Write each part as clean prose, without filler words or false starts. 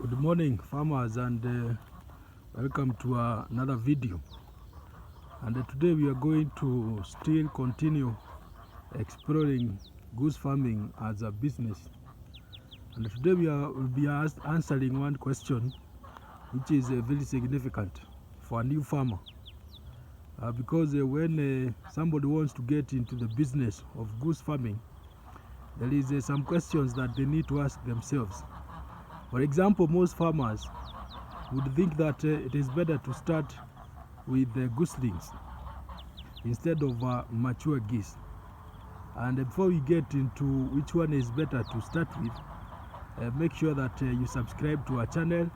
Good morning, farmers, and welcome to another video. And today we are going to still continue exploring goose farming as a business. And today will be answering one question which is very significant for a new farmer. Because when somebody wants to get into the business of goose farming, there is some questions that they need to ask themselves. For example, most farmers would think that it is better to start with goslings instead of mature geese. And before we get into which one is better to start with, make sure that you subscribe to our channel.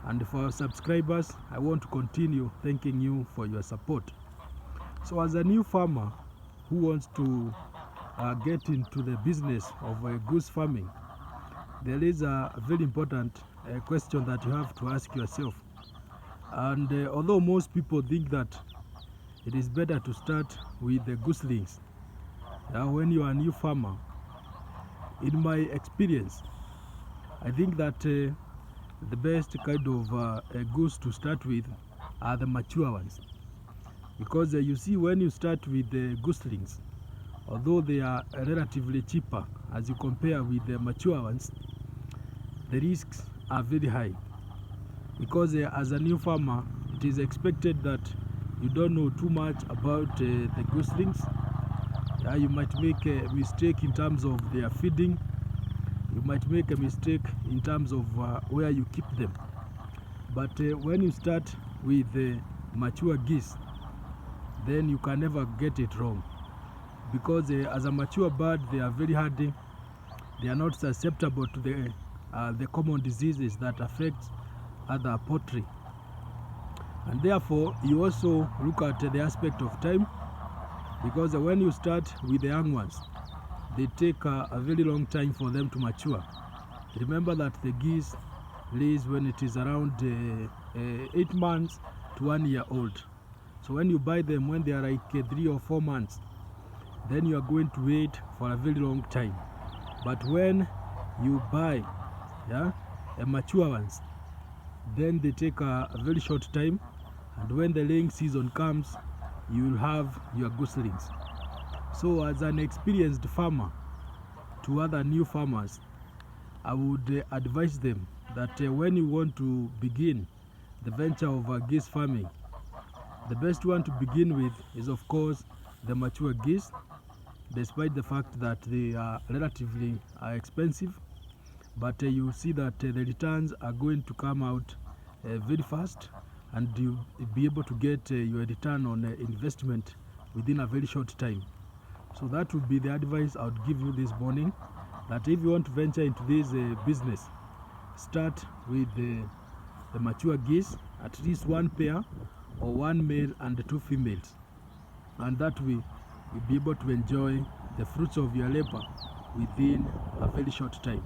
And for our subscribers, I want to continue thanking you for your support. So as a new farmer who wants to get into the business of goose farming, there is a very important question that you have to ask yourself. And although most people think that it is better to start with the goslings when you are a new farmer, in my experience, I think that the best kind of goose to start with are the mature ones. Because you see, when you start with the goslings, although they are relatively cheaper as you compare with the mature ones, the risks are very high. Because as a new farmer, it is expected that you don't know too much about the goslings. You might make a mistake in terms of their feeding. You might make a mistake in terms of where you keep them. But when you start with the mature geese, then you can never get it wrong. Because as a mature bird, they are very hardy. They are not susceptible to the common diseases that affect other poultry. And therefore, you also look at the aspect of time, because when you start with the young ones, they take a very long time for them to mature. Remember that the geese lays when it is around 8 months to 1 year old. So when you buy them when they are like 3 or 4 months, then you are going to wait for a very long time. But when you buy mature ones, then they take a very short time, and when the laying season comes, you will have your goslings. So as an experienced farmer to other new farmers, I would advise them that when you want to begin the venture of geese farming, the best one to begin with is, of course, the mature geese, despite the fact that they are relatively expensive. But you see that the returns are going to come out very fast, and you'll be able to get your return on investment within a very short time. So that would be the advice I would give you this morning, that if you want to venture into this business, start with the mature geese, at least 1 pair, or 1 male and 2 females. And that way you'll be able to enjoy the fruits of your labor within a very short time.